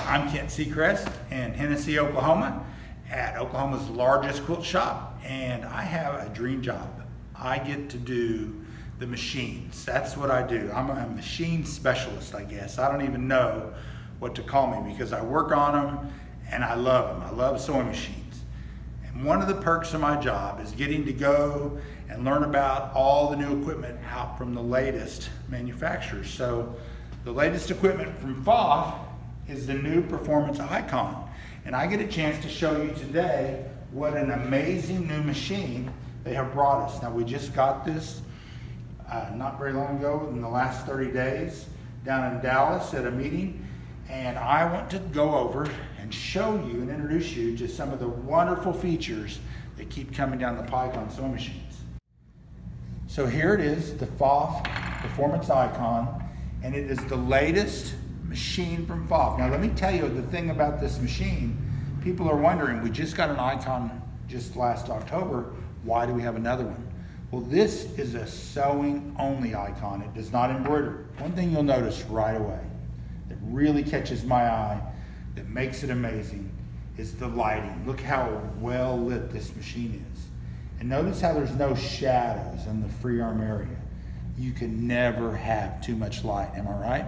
I'm Kent Seacrest in Hennessey, Oklahoma, at Oklahoma's largest quilt shop, and I have a dream job. I get to do the machines. That's what I do. I'm a machine specialist, I guess. I don't even know what to call me because I work on them and I love them. I love sewing machines. And one of the perks of my job is getting to go and learn about all the new equipment out from the latest manufacturers. So the latest equipment from Pfaff is the new Performance Icon. And I get a chance to show you today what an amazing new machine they have brought us. Now, we just got this not very long ago, in the last 30 days, down in Dallas at a meeting. And I want to go over and show you and introduce you to some of the wonderful features that keep coming down the pike on sewing machines. So here it is, the Pfaff Performance Icon, and it is the latest machine from Pfaff. Now let me tell you the thing about this machine. People are wondering, we just got an Icon just last October, why do we have another one? Well, this is a sewing only Icon. It does not embroider. One thing you'll notice right away that really catches my eye, that makes it amazing, is the lighting. Look how well lit this machine is. And notice how there's no shadows in the free arm area. You can never have too much light, am I right?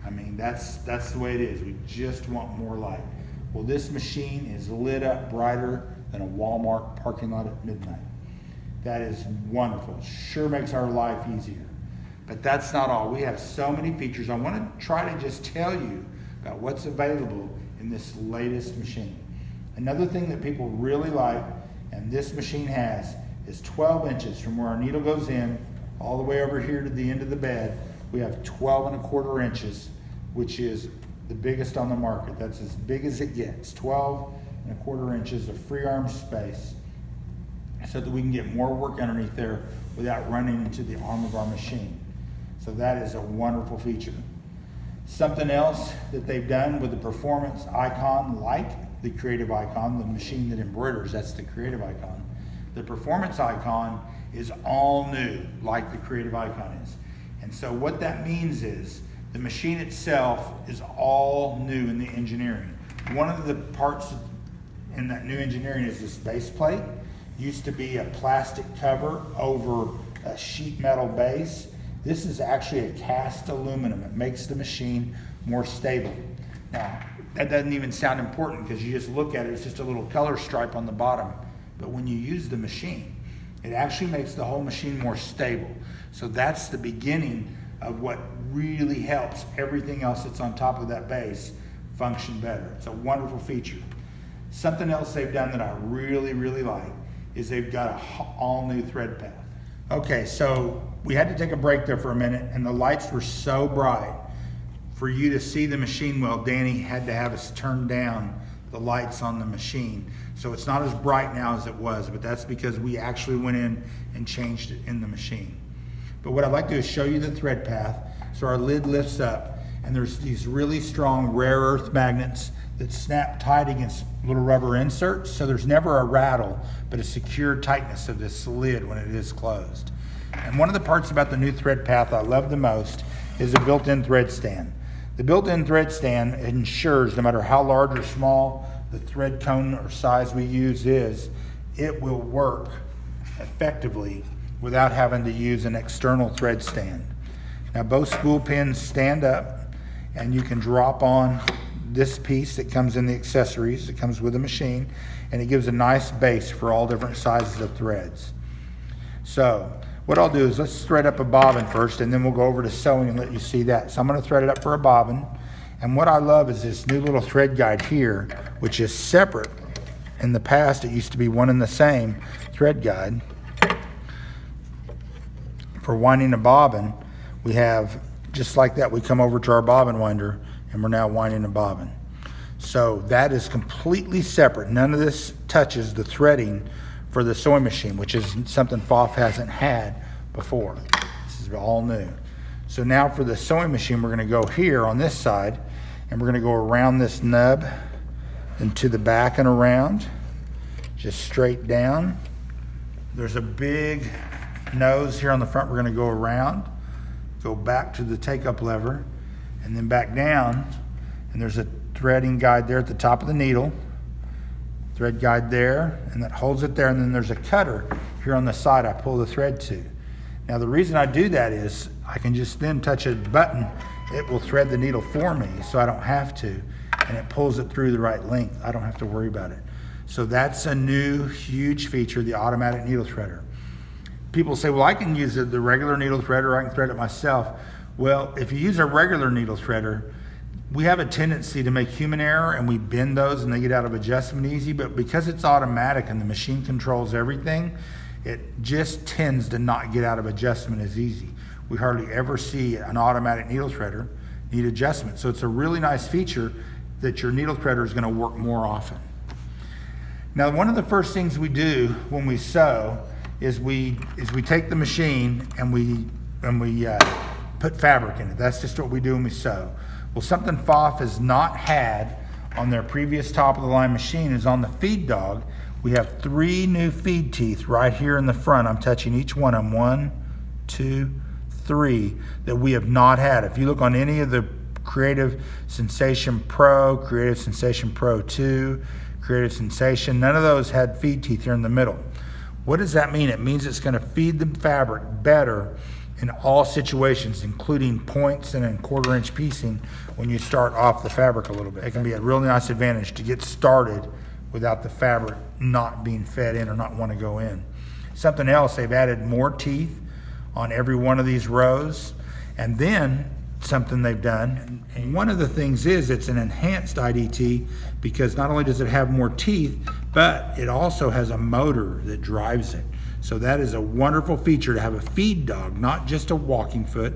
I mean, that's the way it is. We just want more light. Well, this machine is lit up brighter than a Walmart parking lot at midnight. That is wonderful. Sure makes our life easier. But that's not all. We have so many features. I want to try to just tell you about what's available in this latest machine. Another thing that people really like, and this machine has, is 12 inches from where our needle goes in all the way over here to the end of the bed. We have 12 1/4 inches, which is the biggest on the market. That's as big as it gets, 12 1/4 inches of free arm space, so that we can get more work underneath there without running into the arm of our machine. So that is a wonderful feature. Something else that they've done with the Performance Icon, like the Creative Icon, the machine that embroiders, that's the Creative Icon. The Performance Icon is all new, like the Creative Icon is. And so what that means is the machine itself is all new in the engineering. One of the parts in that new engineering is this base plate. Used to be a plastic cover over a sheet metal base. This is actually a cast aluminum. It makes the machine more stable. Now, that doesn't even sound important because you just look at it, it's just a little color stripe on the bottom. But when you use the machine, it actually makes the whole machine more stable. So that's the beginning of what really helps everything else that's on top of that base function better. It's a wonderful feature. Something else they've done that I really, really like is they've got an all new thread path. Okay, so we had to take a break there for a minute, and the lights were so bright. For you to see the machine well, Danny had to have us turn down the lights on the machine. So it's not as bright now as it was, but that's because we actually went in and changed it in the machine. But what I'd like to do is show you the thread path. So our lid lifts up, and there's these really strong rare earth magnets that snap tight against little rubber inserts. So there's never a rattle, but a secure tightness of this lid when it is closed. And one of the parts about the new thread path I love the most is the built-in thread stand. The built-in thread stand ensures no matter how large or small the thread cone or size we use is, it will work effectively without having to use an external thread stand. Now both spool pins stand up, and you can drop on this piece that comes in the accessories that comes with the machine, and it gives a nice base for all different sizes of threads. So what I'll do is let's thread up a bobbin first, and then we'll go over to sewing and let you see that. So I'm going to thread it up for a bobbin, and what I love is this new little thread guide here, which is separate. In the past it used to be one and the same thread guide. For winding a bobbin, we have just like that. We come over to our bobbin winder, and we're now winding a bobbin. So that is completely separate. None of this touches the threading for the sewing machine, which is something Pfaff hasn't had before. This is all new. So now for the sewing machine, we're going to go here on this side, and we're going to go around this nub and to the back and around, just straight down. There's a big nose here on the front. We're going to go around, go back to the take-up lever, and then back down, and there's a threading guide there at the top of the needle, thread guide there, and that holds it there, and then there's a cutter here on the side I pull the thread to. Now the reason I do that is I can just then touch a button, it will thread the needle for me so I don't have to, and it pulls it through the right length. I don't have to worry about it. So that's a new huge feature, the automatic needle threader. People say, well, I can use the regular needle threader, I can thread it myself. Well, if you use a regular needle threader, we have a tendency to make human error and we bend those and they get out of adjustment easy, but because it's automatic and the machine controls everything, it just tends to not get out of adjustment as easy. We hardly ever see an automatic needle threader need adjustment. So it's a really nice feature that your needle threader is going to work more often. Now, one of the first things we do when we sew is we take the machine and we put fabric in it. That's just what we do when we sew. Well, something Pfaff has not had on their previous top of the line machine is on the feed dog. We have 3 new feed teeth right here in the front. I'm touching each one of them, 1, 2, 3, that we have not had. If you look on any of the Creative Sensation Pro, Creative Sensation Pro 2, Creative Sensation, none of those had feed teeth here in the middle. What does that mean? It means it's going to feed the fabric better in all situations, including points and in 1/4 inch piecing when you start off the fabric a little bit. It can be a real nice advantage to get started without the fabric not being fed in or not want to go in. Something else, they've added more teeth on every one of these rows. And then something they've done, and one of the things is it's an enhanced IDT because not only does it have more teeth, but it also has a motor that drives it. So that is a wonderful feature to have a feed dog, not just a walking foot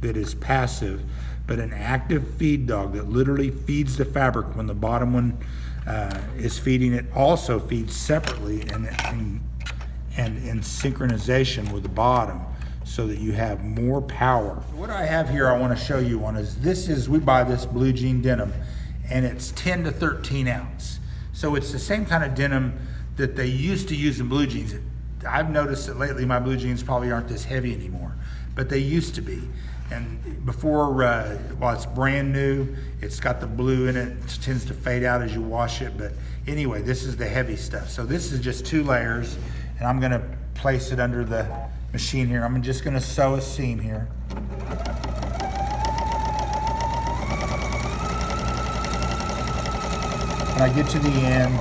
that is passive, but an active feed dog that literally feeds the fabric when the bottom one is feeding. It also feeds separately and in synchronization with the bottom so that you have more power. What I have here I want to show you on is we buy this blue jean denim and it's 10 to 13 ounce. So it's the same kind of denim that they used to use in blue jeans. I've noticed that lately my blue jeans probably aren't this heavy anymore, but they used to be. And before, while it's brand new, it's got the blue in it. It tends to fade out as you wash it. But anyway, this is the heavy stuff. So this is just 2 layers, and I'm gonna place it under the machine here. I'm just gonna sew a seam here. When I get to the end,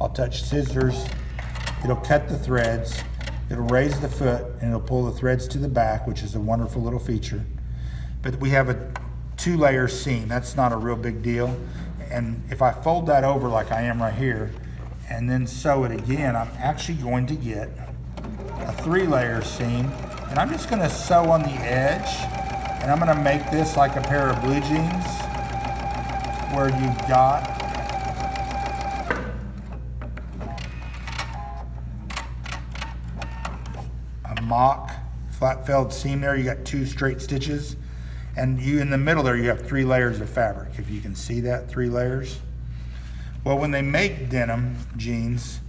I'll touch scissors. It'll cut the threads, it'll raise the foot, and it'll pull the threads to the back, which is a wonderful little feature. But we have a 2-layer seam. That's not a real big deal. And if I fold that over like I am right here, and then sew it again, I'm actually going to get a 3-layer seam. And I'm just gonna sew on the edge, and I'm gonna make this like a pair of blue jeans, where you've got mock flat felled seam there. You got 2 straight stitches, and in the middle there you have 3 layers of fabric. If you can see that, 3 layers. Well, when they make denim jeans,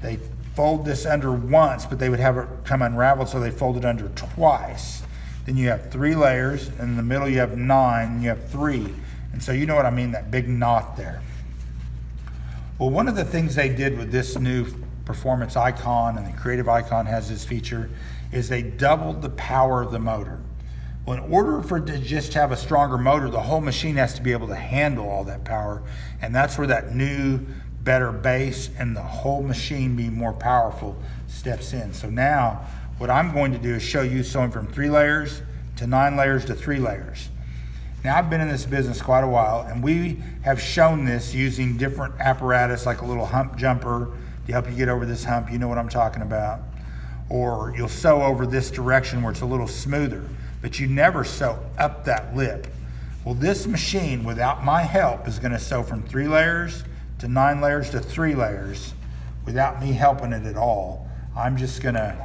they fold this under once, but they would have it come unraveled, so they fold it under twice. Then you have 3 layers, and in the middle you have 9, and you have 3. And so you know what I mean, that big knot there. Well, one of the things they did with this new Performance Icon, and the Creative Icon has this feature, is they doubled the power of the motor. Well, in order for it to just have a stronger motor, the whole machine has to be able to handle all that power, and that's where that new, better base and the whole machine being more powerful steps in. So now, what I'm going to do is show you sewing from 3 layers to 9 layers to 3 layers. Now, I've been in this business quite a while, and we have shown this using different apparatus like a little hump jumper to help you get over this hump. You know what I'm talking about. Or you'll sew over this direction where it's a little smoother, but you never sew up that lip. Well, this machine, without my help, is gonna sew from 3 layers to 9 layers to 3 layers without me helping it at all. I'm just gonna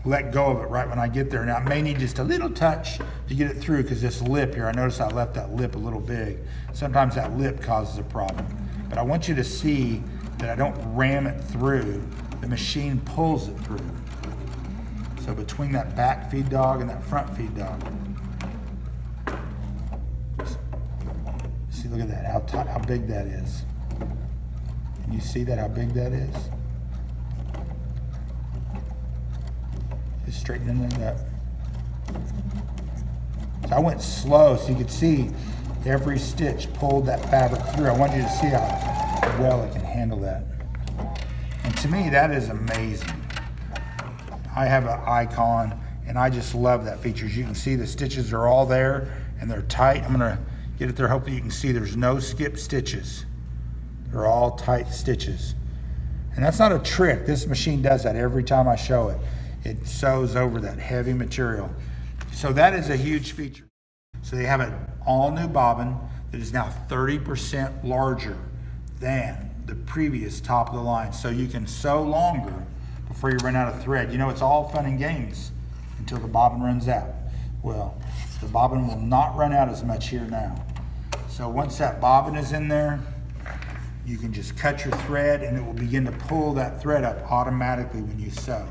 let go of it right when I get there. Now, I may need just a little touch to get it through because this lip here, I noticed I left that lip a little big. Sometimes that lip causes a problem. But I want you to see that I don't ram it through. The machine pulls it through. So between that back feed dog and that front feed dog, see Look at that, how big that is. Can you see that, how big that is? Just straightening it up. So I went slow so you could see every stitch pulled that fabric through. I want you to see how well it can handle that. And to me, that is amazing. I have an icon and I just love that feature. As you can see, the stitches are all there and they're tight. I'm gonna get it there, hopefully you can see there's no skip stitches. They're all tight stitches. And that's not a trick. This machine does that every time I show it. It sews over that heavy material. So that is a huge feature. So they have an all new bobbin that is now 30% larger than the previous top of the line. So you can sew longer before you run out of thread. You know, it's all fun and games until the bobbin runs out. Well, the bobbin will not run out as much here now. So once that bobbin is in there, you can just cut your thread and it will begin to pull that thread up automatically when you sew.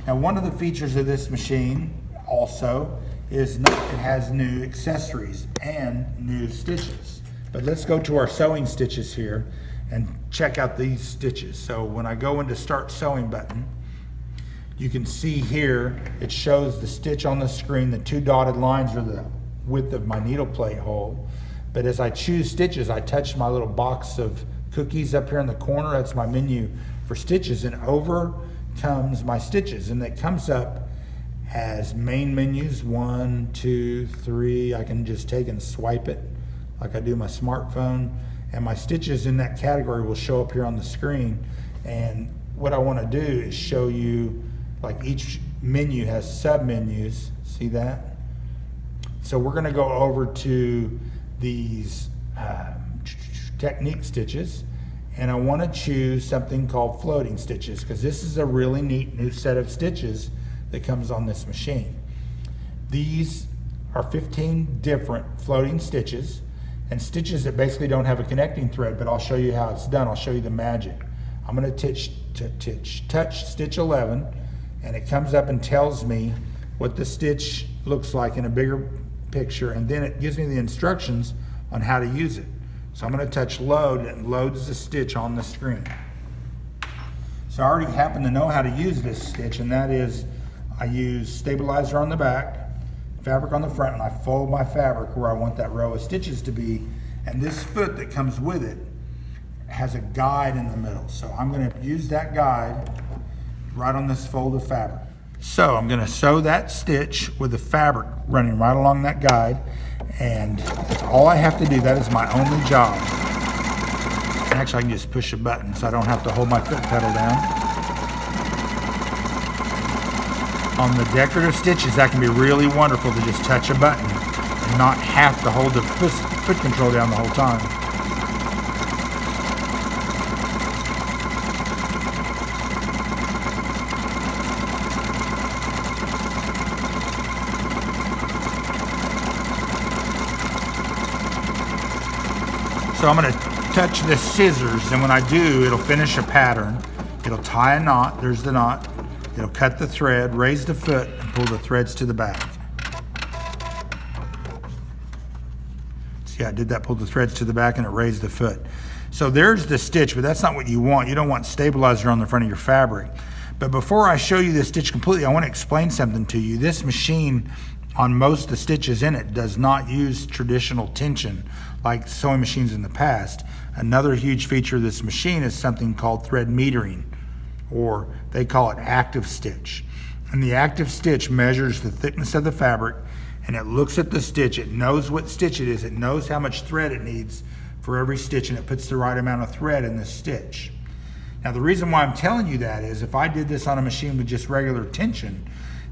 Now, one of the features of this machine also is it has new accessories and new stitches. But let's go to our sewing stitches here and check out these stitches. So when I go into start sewing button, you can see here, it shows the stitch on the screen. The two dotted lines are the width of my needle plate hole. But as I choose stitches, I touch my little box of cookies up here in the corner. That's my menu for stitches, and over comes my stitches, and it comes up as main menus, 1, 2, 3. I can just take and swipe it like I do my smartphone, and my stitches in that category will show up here on the screen. And what I want to do is show you, like, each menu has sub menus. See that? So we're going to go over to these technique stitches, and I want to choose something called floating stitches, because this is a really neat new set of stitches that comes on this machine. These are 15 different floating stitches, and stitches that basically don't have a connecting thread, but I'll show you how it's done. I'll show you the magic. I'm going to touch stitch 11, and it comes up and tells me what the stitch looks like in a bigger picture, and then it gives me the instructions on how to use it. So I'm going to touch load, and it loads the stitch on the screen. So I already happen to know how to use this stitch, and that is I use stabilizer on the back, fabric on the front, and I fold my fabric where I want that row of stitches to be, and this foot that comes with it has a guide in the middle. So I'm going to use that guide right on this fold of fabric. So I'm going to sew that stitch with the fabric running right along that guide, and that's all I have to do. That is my only job. And actually, I can just push a button so I don't have to hold my foot pedal down. On the decorative stitches, that can be really wonderful to just touch a button and not have to hold the foot control down the whole time. So I'm going to touch the scissors, and when I do, it'll finish a pattern. It'll tie a knot, there's the knot. It'll cut the thread, raise the foot, and pull the threads to the back. See, I did that, pulled the threads to the back, and it raised the foot. So there's the stitch, but that's not what you want. You don't want stabilizer on the front of your fabric. But before I show you this stitch completely, I want to explain something to you. This machine, on most of the stitches in it, does not use traditional tension like sewing machines in the past. Another huge feature of this machine is something called thread metering, or they call it active stitch. And the active stitch measures the thickness of the fabric, and it looks at the stitch. It knows what stitch it is. It knows how much thread it needs for every stitch, and it puts the right amount of thread in this stitch. Now, the reason why I'm telling you that is if I did this on a machine with just regular tension,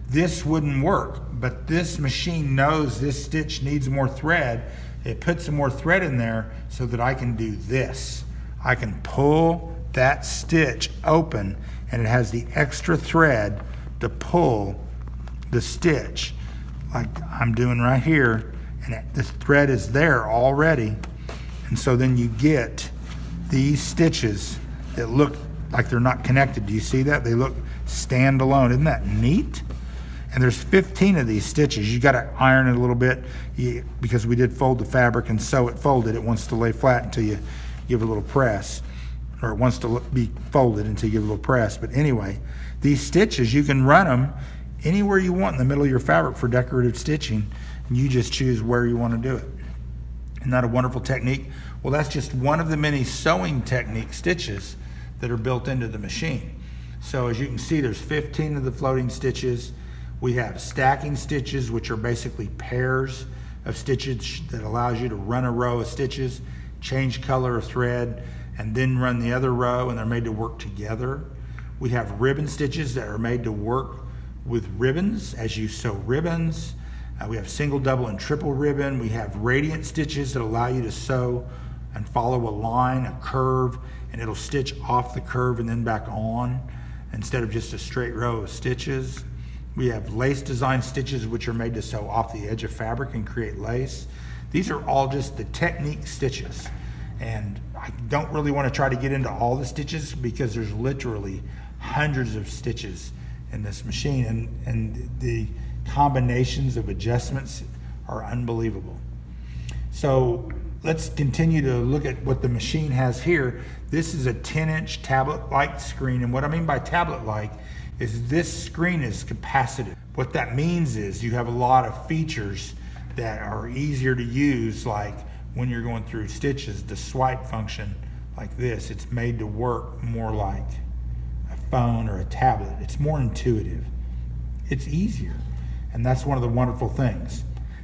this wouldn't work. But this machine knows this stitch needs more thread. It puts some more thread in there so that I can do this. I can pull that stitch open, and it has the extra thread to pull the stitch like I'm doing right here, and the thread is there already. And so then you get these stitches that look like they're not connected. Do you see that? They look standalone. Isn't that neat? And there's 15 of these stitches. You got to iron it a little bit because we did fold the fabric and sew it folded. It wants to lay flat until you give it a little press, or it wants to be folded until you give it a little press. But anyway, these stitches, you can run them anywhere you want in the middle of your fabric for decorative stitching, and you just choose where you want to do it. Isn't that a wonderful technique? Well, that's just one of the many sewing technique stitches that are built into the machine. So as you can see, there's 15 of the floating stitches. We have stacking stitches, which are basically pairs of stitches that allows you to run a row of stitches, change color of thread, and then run the other row, and they're made to work together. We have ribbon stitches that are made to work with ribbons as you sew ribbons. We have single, double, and triple ribbon. We have radiant stitches that allow you to sew and follow a line, a curve, and it'll stitch off the curve and then back on instead of just a straight row of stitches. We have lace design stitches, which are made to sew off the edge of fabric and create lace. These are all just the technique stitches. And I don't really want to try to get into all the stitches because there's literally hundreds of stitches in this machine, and the combinations of adjustments are unbelievable. So let's continue to look at what the machine has here. This is a 10-inch tablet-like screen, and what I mean by tablet-like is this screen is capacitive. What that means is you have a lot of features that are easier to use, like when you're going through stitches, the swipe function like this, it's made to work more like a phone or a tablet. It's more intuitive. It's easier, and that's one of the wonderful things.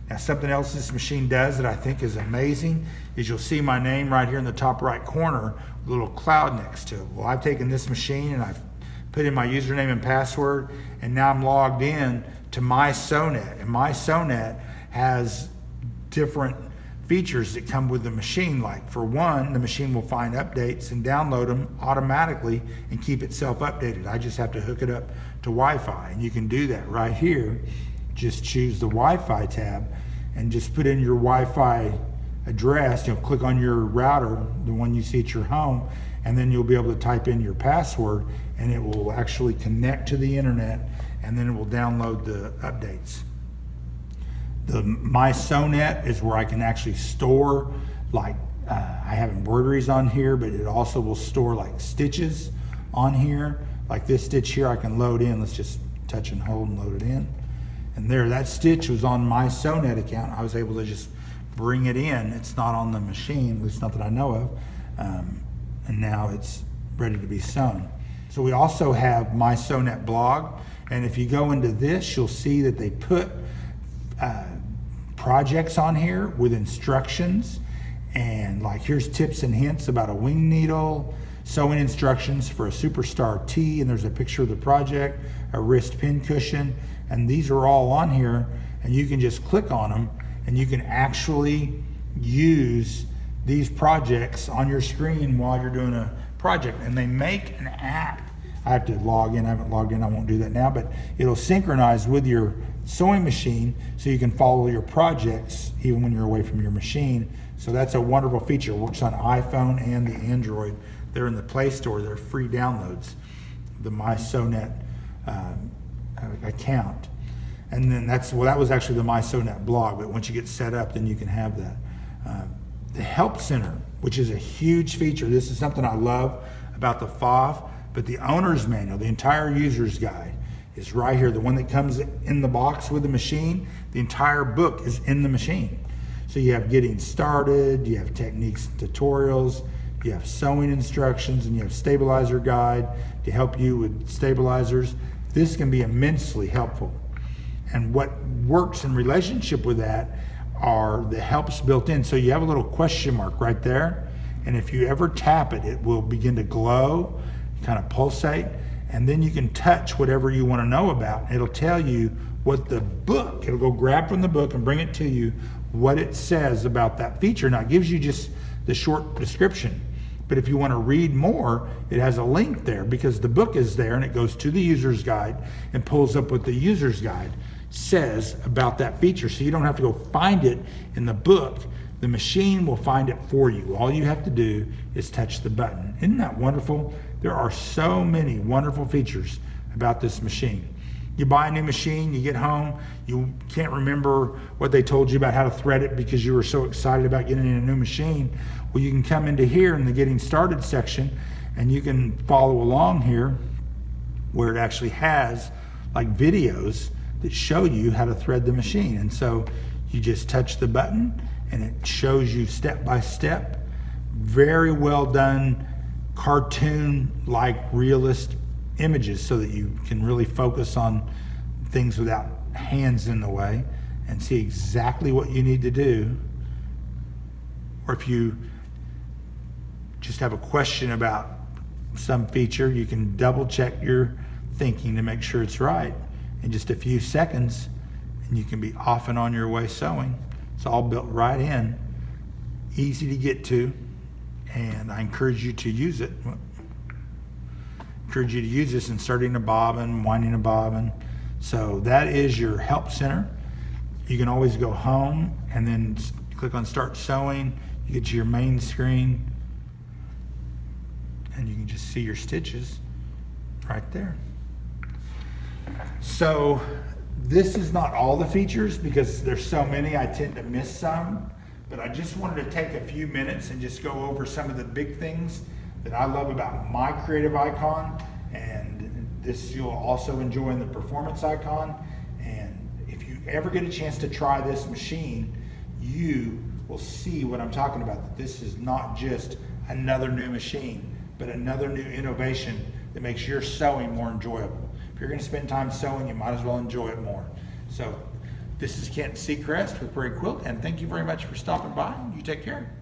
Now, something else this machine does that I think is amazing is you'll see my name right here in the top right corner with a little cloud next to it. Well, I've taken this machine and I've put in my username and password, and now I'm logged in to MySoNet. And MySoNet has different features that come with the machine. Like, for one, the machine will find updates and download them automatically and keep itself updated. I just have to hook it up to Wi-Fi, and you can do that right here. Just choose the Wi-Fi tab and just put in your Wi-Fi address. You'll click on your router, the one you see at your home, and then you'll be able to type in your password, and it will actually connect to the internet, and then it will download the updates. The MySoNet is where I can actually store, like, I have embroideries on here, but it also will store like stitches on here. Like this stitch here I can load in. Let's just touch and hold and load it in. And there, that stitch was on my MySoNet account. I was able to just bring it in. It's not on the machine, at least not that I know of. And now it's ready to be sewn. So we also have MySoNet Blog. And if you go into this, you'll see that they put projects on here with instructions. And like, here's tips and hints about a wing needle, sewing instructions for a Superstar T, and there's a picture of the project, a wrist pin cushion, and these are all on here, and you can just click on them and you can actually use these projects on your screen while you're doing a project. And they make an app. I have to log in. I haven't logged in. I won't do that now, but it'll synchronize with your sewing machine so you can follow your projects even when you're away from your machine. So that's a wonderful feature. It works on iPhone and the Android. They're in the Play Store. They're free downloads, the MySoNet account. And then that was actually the MySoNet blog, but once you get set up, then you can have that. The Help Center, which is a huge feature. This is something I love about the Pfaff, but the owner's manual, the entire user's guide, is right here. The one that comes in the box with the machine, the entire book is in the machine. So you have getting started, you have techniques, tutorials, you have sewing instructions, and you have stabilizer guide to help you with stabilizers. This can be immensely helpful. And what works in relationship with that are the helps built in. So you have a little question mark right there, and if you ever tap it, it will begin to glow, kind of pulsate, and then you can touch whatever you want to know about. It'll tell you what the book, it'll go grab from the book and bring it to you, what it says about that feature. Now, it gives you just the short description, but if you want to read more, it has a link there because the book is there, and it goes to the user's guide and pulls up what the user's guide says about that feature. So you don't have to go find it in the book. The machine will find it for you. All you have to do is touch the button. Isn't that wonderful? There are so many wonderful features about this machine. You buy a new machine, you get home, you can't remember what they told you about how to thread it because you were so excited about getting a new machine. Well, you can come into here in the Getting Started section and you can follow along here where it actually has like videos that show you how to thread the machine. And so you just touch the button and it shows you step by step, very well done, cartoon-like realist images so that you can really focus on things without hands in the way and see exactly what you need to do. Or if you just have a question about some feature, you can double check your thinking to make sure it's right in just a few seconds, and you can be off and on your way sewing. It's all built right in, easy to get to, and I encourage you to use it. Encourage you to use this inserting a bobbin, winding a bobbin. So that is your help center. You can always go home and then click on Start Sewing. You get to your main screen and you can just see your stitches right there. So this is not all the features because there's so many, I tend to miss some, but I just wanted to take a few minutes and just go over some of the big things that I love about my creative icon, and this you'll also enjoy in the performance icon. And if you ever get a chance to try this machine, you will see what I'm talking about, that this is not just another new machine, but another new innovation that makes your sewing more enjoyable. If you're going to spend time sewing, you might as well enjoy it more. So this is Kent Seacrest with Prairie Quilt, and thank you very much for stopping by. You take care.